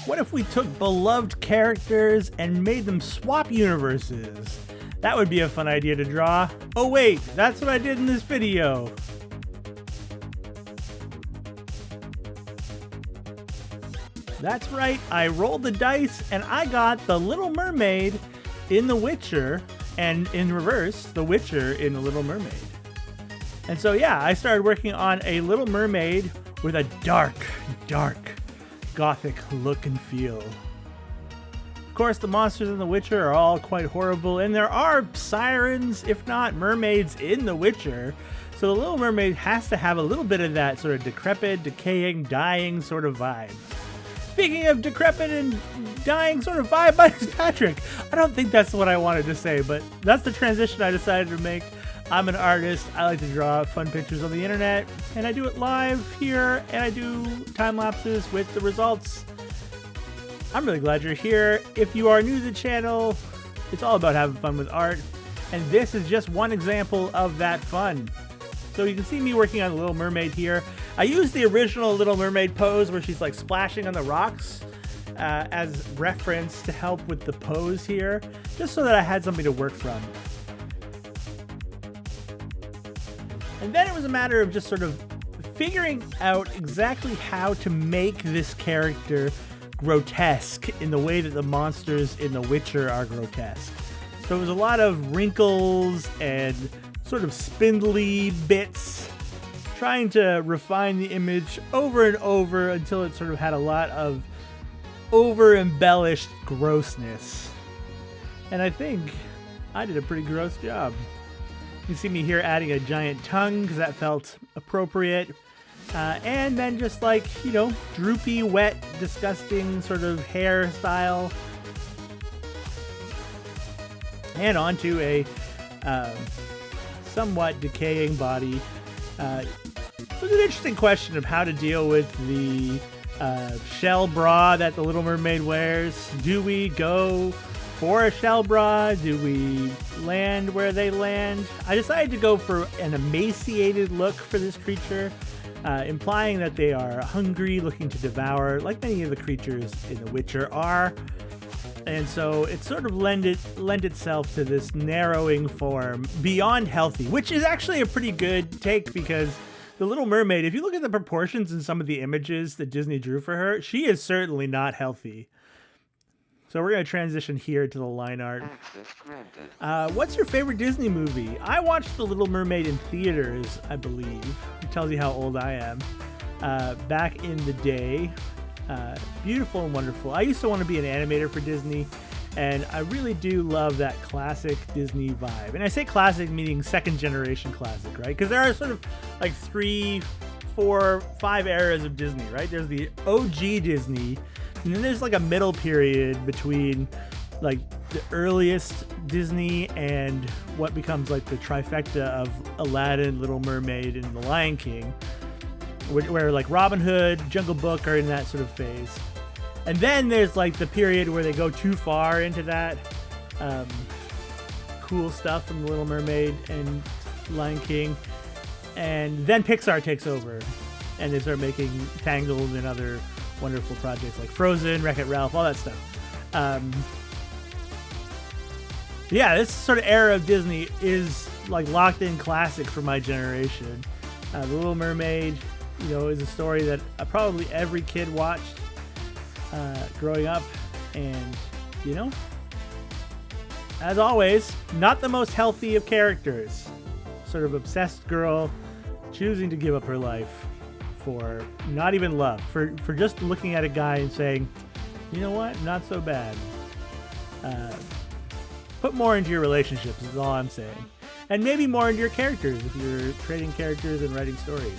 What if we took beloved characters and made them swap universes? That would be a fun idea to draw. Oh wait, that's what I did in this video. That's right, I rolled the dice and I got the Little Mermaid in The Witcher, and in reverse, The Witcher in The Little Mermaid. And so yeah, I started working on a Little Mermaid with a dark gothic look and feel. Of course, the monsters in The Witcher are all quite horrible, and there are sirens, if not mermaids, in The Witcher. So the Little Mermaid has to have a little bit of that sort of decrepit, decaying, dying sort of vibe. Speaking of decrepit and dying sort of vibe, my name's Patrick. I don't think that's what I wanted to say, but that's the transition I decided to make. I'm an artist. I like to draw fun pictures on the internet, and I do it live here, and I do time lapses with the results. I'm really glad you're here. If you are new to the channel, it's all about having fun with art, and this is just one example of that fun. So you can see me working on the Little Mermaid here. I used the original Little Mermaid pose where she's like splashing on the rocks as reference to help with the pose here, just so that I had something to work from. And then it was a matter of just sort of figuring out exactly how to make this character grotesque in the way that the monsters in The Witcher are grotesque. So it was a lot of wrinkles and sort of spindly bits, trying to refine the image over and over until it sort of had a lot of over-embellished grossness. And I think I did a pretty gross job. You see me here adding a giant tongue because that felt appropriate. And then just like, you know, droopy, wet, disgusting sort of hairstyle. And onto a somewhat decaying body. It was an interesting question of how to deal with the shell bra that the Little Mermaid wears. Do we go for a shell bra? Do we land where they land? I decided to go for an emaciated look for this creature, implying that they are hungry, looking to devour, like many of the creatures in The Witcher are. And so it sort of lent itself to this narrowing form beyond healthy, which is actually a pretty good take because the Little Mermaid, if you look at the proportions in some of the images that Disney drew for her, she is certainly not healthy. So we're going to transition here to the line art. What's your favorite Disney movie? I watched The Little Mermaid in theaters, I believe. It tells you how old I am. Back in the day. Beautiful and wonderful. I used to want to be an animator for Disney, and I really do love that classic Disney vibe. And I say classic meaning second generation classic, right? Because there are sort of like 3, 4, 5 eras of Disney, right? There's the OG Disney, and then there's like a middle period between like the earliest Disney and what becomes like the trifecta of Aladdin, Little Mermaid, and The Lion King, where like Robin Hood, Jungle Book are in that sort of phase. And then there's like the period where they go too far into that cool stuff from The Little Mermaid and Lion King. And then Pixar takes over and they start making Tangled and other wonderful projects like Frozen, Wreck-It Ralph, all that stuff. Yeah, this sort of era of Disney is like locked in classic for my generation. The Little Mermaid, you know, is a story that probably every kid watched growing up. And, you know, as always, not the most healthy of characters. Sort of obsessed girl choosing to give up her life for not even love, for just looking at a guy and saying, you know what, not so bad. Put more into your relationships is all I'm saying. And maybe more into your characters if you're creating characters and writing stories.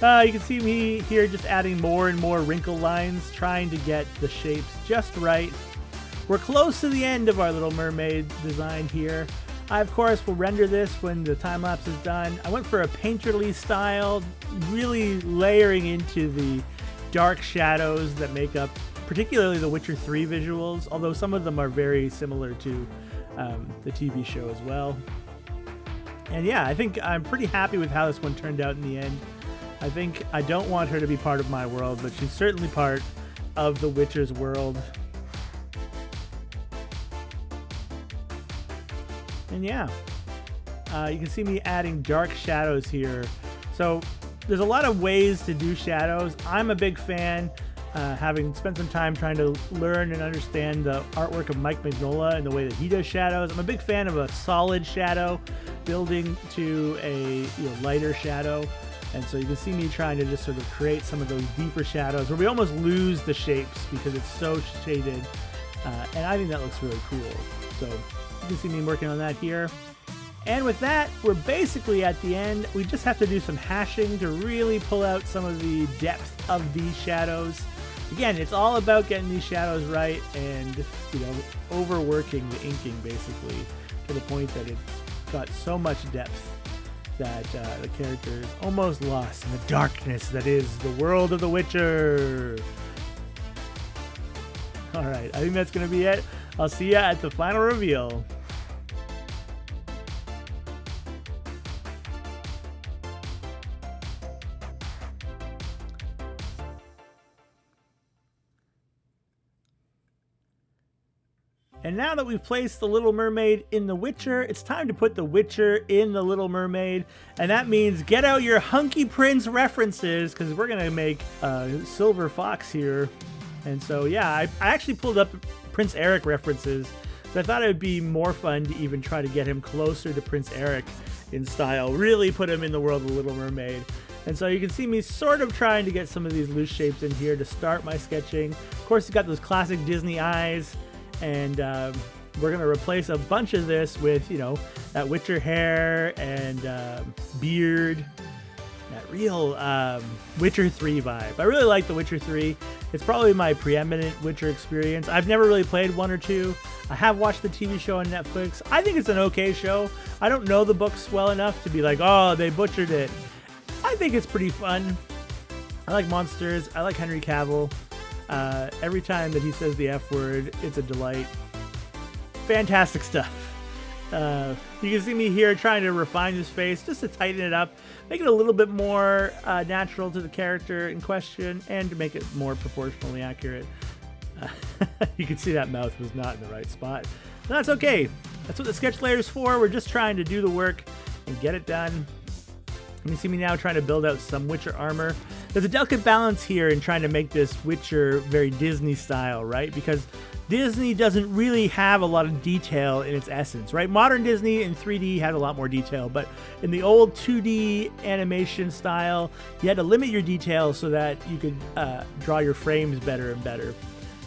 You can see me here just adding more and more wrinkle lines, trying to get the shapes just right. We're close to the end of our Little Mermaid design here. I, of course, will render this when the time-lapse is done. I went for a painterly style, really layering into the dark shadows that make up particularly the Witcher 3 visuals, although some of them are very similar to the TV show as well. And yeah, I think I'm pretty happy with how this one turned out in the end. I don't want her to be part of my world, but she's certainly part of the Witcher's world. And yeah, you can see me adding dark shadows here. So there's a lot of ways to do shadows. I'm a big fan, having spent some time trying to learn and understand the artwork of Mike Mignola and the way that he does shadows. I'm a big fan of a solid shadow building to a lighter shadow. And so you can see me trying to just sort of create some of those deeper shadows where we almost lose the shapes because it's so shaded. And I think that looks really cool. So you can see me working on that here. And with that, we're basically at the end. We just have to do some hashing to really pull out some of the depth of these shadows. Again, it's all about getting these shadows right and, overworking the inking basically to the point that it's got so much depth that the character is almost lost in the darkness that is the world of The Witcher. All right, I think that's going to be it. I'll see you at the final reveal. And now that we've placed the Little Mermaid in The Witcher, it's time to put The Witcher in the Little Mermaid. And that means get out your Hunky Prince references, because we're going to make Silver Fox here. And so, yeah, I actually pulled up Prince Eric references. So I thought it would be more fun to even try to get him closer to Prince Eric in style. Really put him in the world of The Little Mermaid. And so you can see me sort of trying to get some of these loose shapes in here to start my sketching. Of course, he's got those classic Disney eyes. And we're going to replace a bunch of this with, that Witcher hair and beard. That real Witcher 3 vibe. I really like The Witcher 3. It's probably my preeminent Witcher experience. I've never really played 1 or 2. I have watched the TV show on Netflix. I think it's an okay show. I don't know the books well enough to be like, oh, they butchered it. I think it's pretty fun. I like monsters. I like Henry Cavill. Every time that he says the F word, it's a delight. Fantastic stuff. You can see me here trying to refine his face just to tighten it up, make it a little bit more natural to the character in question, and to make it more proportionally accurate. You can see that mouth was not in the right spot. But that's okay. That's what the sketch layer is for. We're just trying to do the work and get it done. You can see me now trying to build out some Witcher armor. There's a delicate balance here in trying to make this Witcher very Disney style, right? Because Disney doesn't really have a lot of detail in its essence, right? Modern Disney in 3D had a lot more detail, but in the old 2D animation style, you had to limit your detail so that you could draw your frames better and better.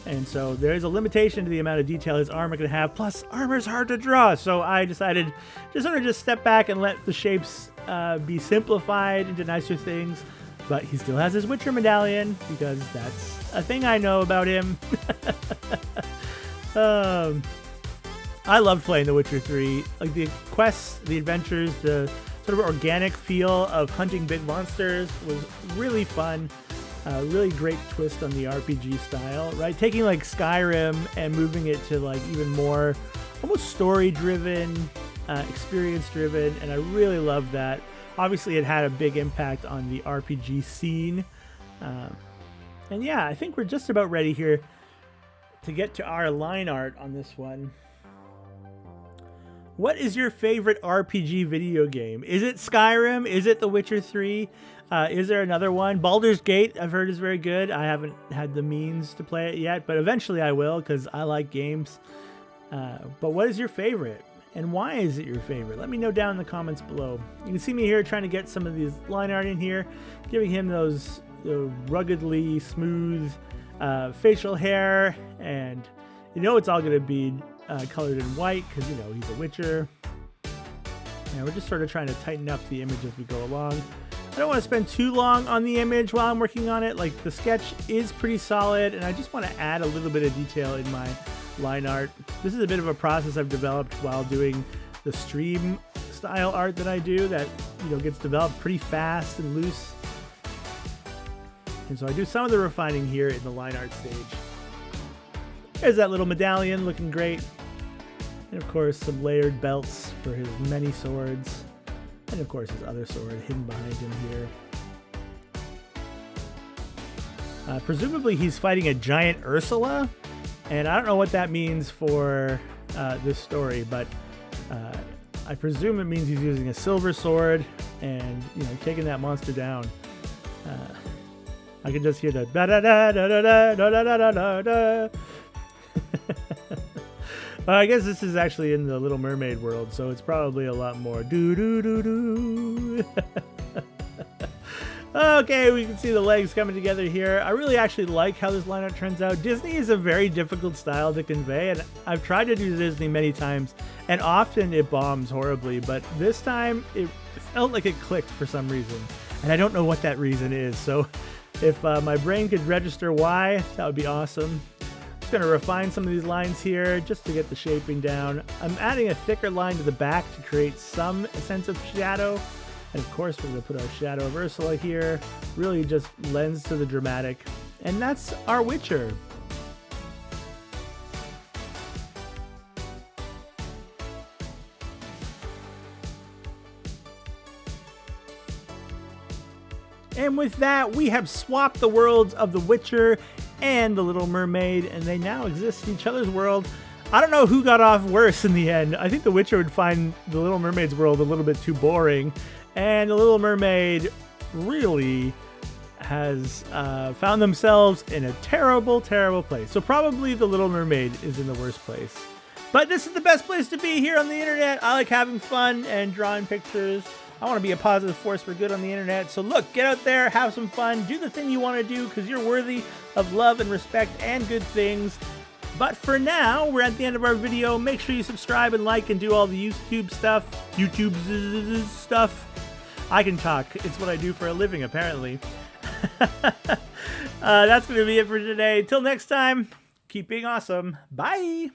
And so there's a limitation to the amount of detail his armor can have. Plus, armor's hard to draw, so I decided to sort of just step back and let the shapes be simplified into nicer things. But he still has his Witcher medallion, because that's a thing I know about him. I loved playing The Witcher 3. Like, the quests, the adventures, the sort of organic feel of hunting big monsters was really fun. Really great twist on the RPG style, right? Taking like Skyrim and moving it to like even more almost story-driven, experience-driven, and I really loved that. Obviously, it had a big impact on the RPG scene. And yeah, I think we're just about ready here to get to our line art on this one. What is your favorite RPG video game? Is it Skyrim? Is it The Witcher 3? Is there another one? Baldur's Gate, I've heard, is very good. I haven't had the means to play it yet, but eventually I will, because I like games. But what is your favorite? And why is it your favorite? Let me know down in the comments below. You can see me here trying to get some of these line art in here, giving him those ruggedly smooth facial hair, and it's all going to be colored in white because he's a Witcher. And we're just sort of trying to tighten up the image as we go along. I don't want to spend too long on the image while I'm working on it. Like, the sketch is pretty solid, and I just want to add a little bit of detail in my line art. This is a bit of a process I've developed while doing the stream style art that I do that gets developed pretty fast and loose. And so I do some of the refining here in the line art stage. There's that little medallion looking great. And of course some layered belts for his many swords. And of course his other sword hidden behind him here. Presumably he's fighting a giant Ursula, and I don't know what that means for this story, but I presume it means he's using a silver sword and, you know, taking that monster down. I can just hear the da da da da da da da da da da da. I guess this is actually in the Little Mermaid world, so it's probably a lot more do do do do. Okay, we can see the legs coming together here. I really actually like how this lineup turns out. Disney is a very difficult style to convey, and I've tried to do Disney many times, and often it bombs horribly, but this time it felt like it clicked for some reason, and I don't know what that reason is, so if my brain could register why, that would be awesome. Just going to refine some of these lines here just to get the shaping down. I'm adding a thicker line to the back to create some sense of shadow. And of course, we're going to put our shadow of Ursula here. Really just lends to the dramatic. And that's our Witcher. And with that, we have swapped the worlds of The Witcher and The Little Mermaid, and they now exist in each other's world. I don't know who got off worse in the end. I think The Witcher would find The Little Mermaid's world a little bit too boring, and The Little Mermaid really has found themselves in a terrible, terrible place. So probably The Little Mermaid is in the worst place. But this is the best place to be here on the internet. I like having fun and drawing pictures. I want to be a positive force for good on the internet. So look, get out there, have some fun, do the thing you want to do because you're worthy of love and respect and good things. But for now, we're at the end of our video. Make sure you subscribe and like and do all the YouTube stuff. I can talk. It's what I do for a living, apparently. That's going to be it for today. Till next time, keep being awesome. Bye.